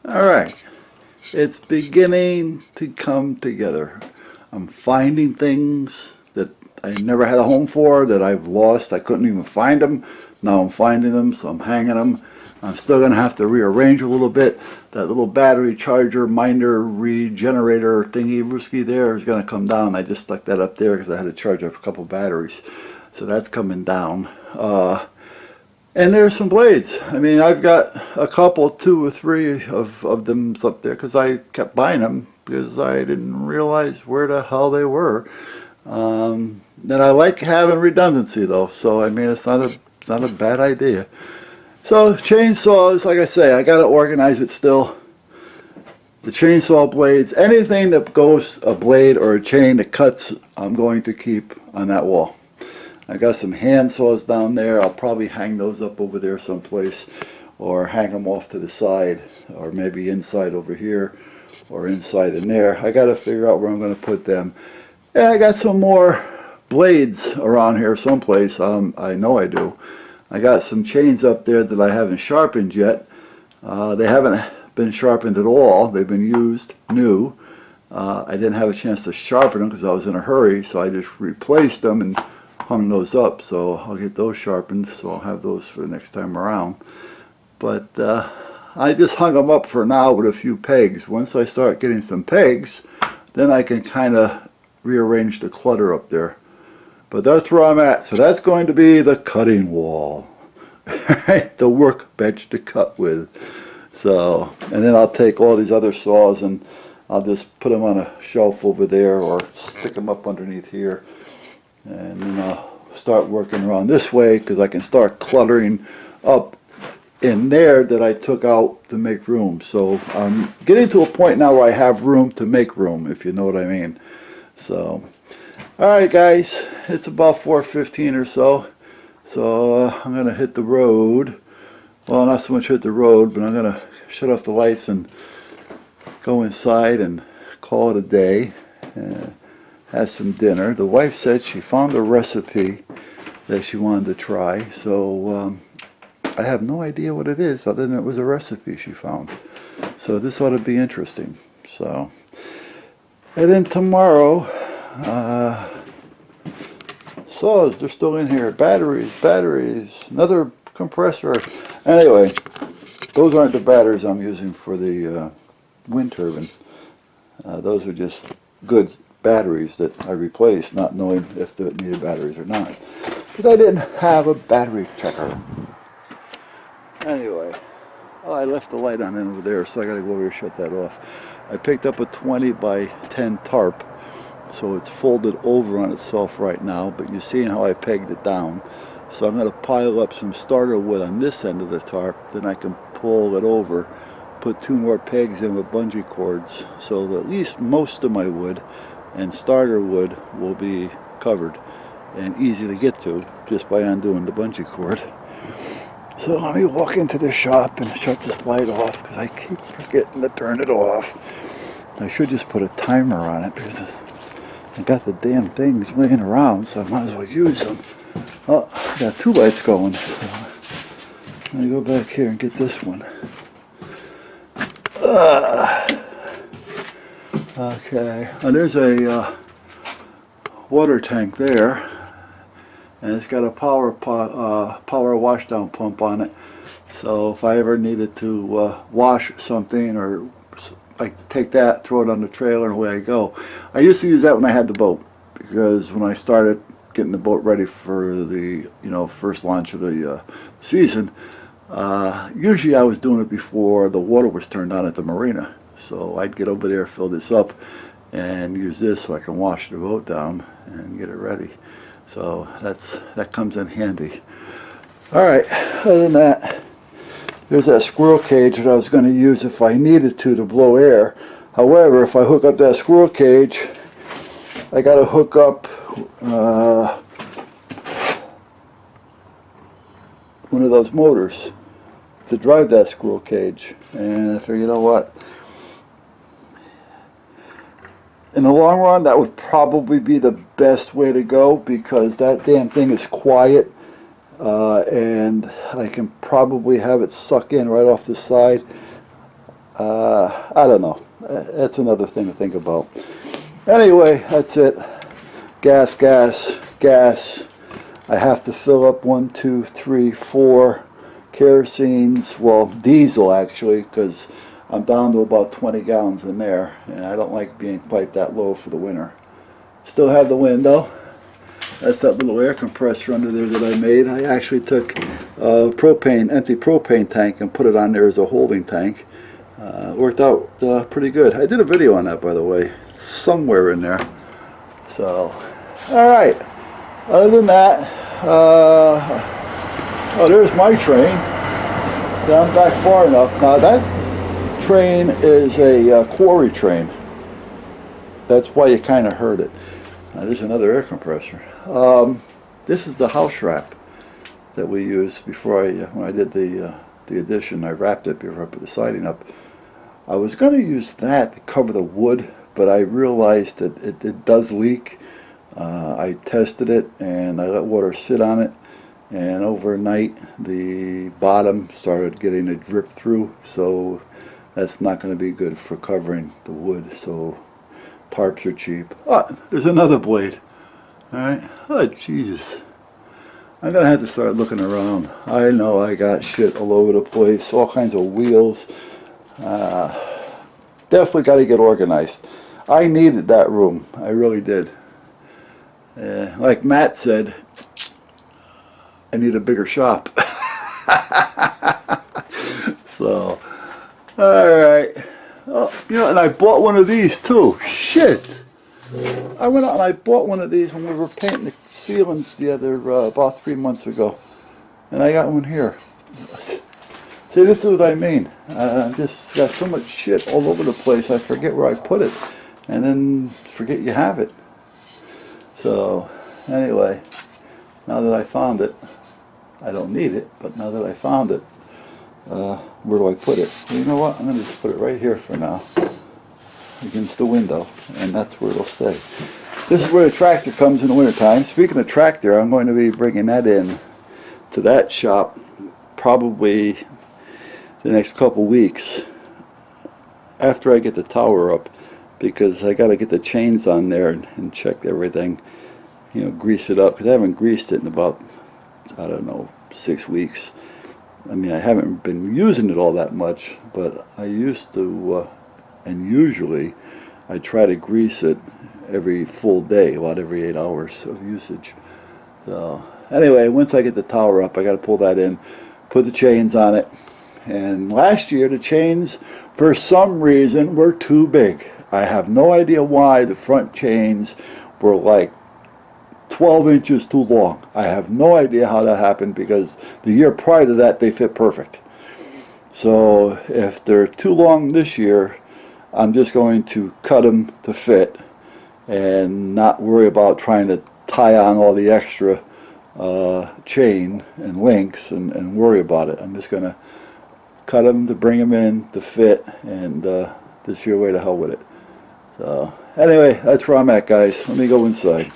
Alright, it's beginning to come together. I'm finding things that I never had a home for, that I've lost. I couldn't even find them. Now I'm finding them, so I'm hanging them. I'm still going to have to rearrange a little bit. That little battery charger, minder, regenerator thingy Ruski there is going to come down. I just stuck that up there because I had to charge up a couple batteries. So that's coming down. And there's some blades. I mean, I've got a couple, 2 or 3 of them up there because I kept buying them because I didn't realize where the hell they were. And I like having redundancy though, so I mean, it's not a bad idea. So chainsaws, like I say, I got to organize it still. The chainsaw blades, anything that goes a blade or a chain that cuts, I'm going to keep on that wall. I got some hand saws down there. I'll probably hang those up over there someplace, or hang them off to the side, or maybe inside over here, or inside in there. I got to figure out where I'm going to put them. And I got some more blades around here someplace. I know I do. I got some chains up there that I haven't sharpened yet. They haven't been sharpened at all. They've been used new. I didn't have a chance to sharpen them because I was in a hurry, so I just replaced them and hung those up. So I'll get those sharpened, so I'll have those for the next time around. But I just hung them up for now with a few pegs. Once I start getting some pegs, then I can kind of rearrange the clutter up there. But that's where I'm at. So that's going to be the cutting wall. The workbench to cut with. So, and then I'll take all these other saws and I'll just put them on a shelf over there or stick them up underneath here. And then I'll start working around this way because I can start cluttering up in there that I took out to make room. So I'm getting to a point now where I have room to make room, if you know what I mean. So, alright guys, it's about 4:15 or so. So I'm going to hit the road. Well, not so much hit the road, but I'm going to shut off the lights and go inside and call it a day. Have some dinner. The wife said she found a recipe that she wanted to try, so I have no idea what it is other than it was a recipe she found. So this ought to be interesting. So, and then tomorrow, saws, they're still in here. Batteries, another compressor. Anyway, those aren't the batteries I'm using for the wind turbine. Those are just good batteries that I replaced, not knowing if it needed batteries or not, because I didn't have a battery checker. Anyway, oh, I left the light on over there, so I gotta go over here and shut that off. I picked up a 20 by 10 tarp, so it's folded over on itself right now, but you're seeing how I pegged it down. So I'm going to pile up some starter wood on this end of the tarp, then I can pull it over, put 2 more pegs in with bungee cords, so that at least most of my wood and starter wood will be covered and easy to get to just by undoing the bungee cord. So let me walk into the shop and shut this light off because I keep forgetting to turn it off. I should just put a timer on it because I got the damn things laying around, so I might as well use them. Oh, I got 2 lights going. So let me go back here and get this one. Okay, there's a water tank there, and it's got a power washdown pump on it. So if I ever needed to wash something, or I take that, throw it on the trailer, and away I go. I used to use that when I had the boat, because when I started getting the boat ready for the first launch of the season, usually I was doing it before the water was turned on at the marina. So I'd get over there, fill this up, and use this so I can wash the boat down and get it ready. So that comes in handy. Alright, other than that, there's that squirrel cage that I was going to use if I needed to blow air. However, if I hook up that squirrel cage, I got to hook up one of those motors to drive that squirrel cage. And I figured, you know what? In the long run, that would probably be the best way to go, because that damn thing is quiet. And I can probably have it suck in right off the side. I don't know. That's another thing to think about. Anyway, that's it. Gas, gas, gas. I have to fill up 1, 2, 3, 4 kerosenes. Well, diesel actually, because I'm down to about 20 gallons in there, and I don't like being quite that low for the winter. Still have the window. That's that little air compressor under there that I made. I actually took a empty propane tank and put it on there as a holding tank. Worked out pretty good. I did a video on that, by the way, somewhere in there. So, all right. Other than that, oh, there's my train. I'm back far enough. Now that train is a quarry train. That's why you kind of heard it. There's another air compressor. This is the house wrap that we used before when I did the addition. I wrapped it before I put the siding up. I was going to use that to cover the wood, but I realized that it does leak. I tested it and I let water sit on it, and overnight the bottom started getting a drip through, so that's not going to be good for covering the wood. So tarps are cheap. Oh, there's another blade. Alright. Oh, jeez. I'm going to have to start looking around. I know I got shit all over the place. All kinds of wheels. Definitely got to get organized. I needed that room. I really did. Like Matt said, I need a bigger shop. So, alright. Oh, you know, and I bought one of these too. Shit! I went out and I bought one of these when we were painting the ceilings the other, about 3 months ago. And I got one here. See, this is what I mean. I just got so much shit all over the place, I forget where I put it. And then forget you have it. So, anyway, now that I found it, I don't need it, but now that I found it, where do I put it? Well, you know what? I'm going to just put it right here for now, against the window, and that's where it'll stay. This is where the tractor comes in the wintertime. Speaking of tractor, I'm going to be bringing that in to that shop probably the next couple weeks after I get the tower up, because I got to get the chains on there and check everything, you know, grease it up, because I haven't greased it in about, I don't know, 6 weeks. I mean, I haven't been using it all that much, but I used to, and usually I try to grease it every full day, about every 8 hours of usage. So anyway, once I get the tower up, I got to pull that in, put the chains on it. And last year the chains, for some reason, were too big. I have no idea why the front chains were like 12 inches too long. I have no idea how that happened, because the year prior to that they fit perfect. So if they're too long this year, I'm just going to cut them to fit and not worry about trying to tie on all the extra chain and links and worry about it. I'm just going to cut them to bring them in to fit, and this year way to hell with it. So anyway, that's where I'm at, guys. Let me go inside.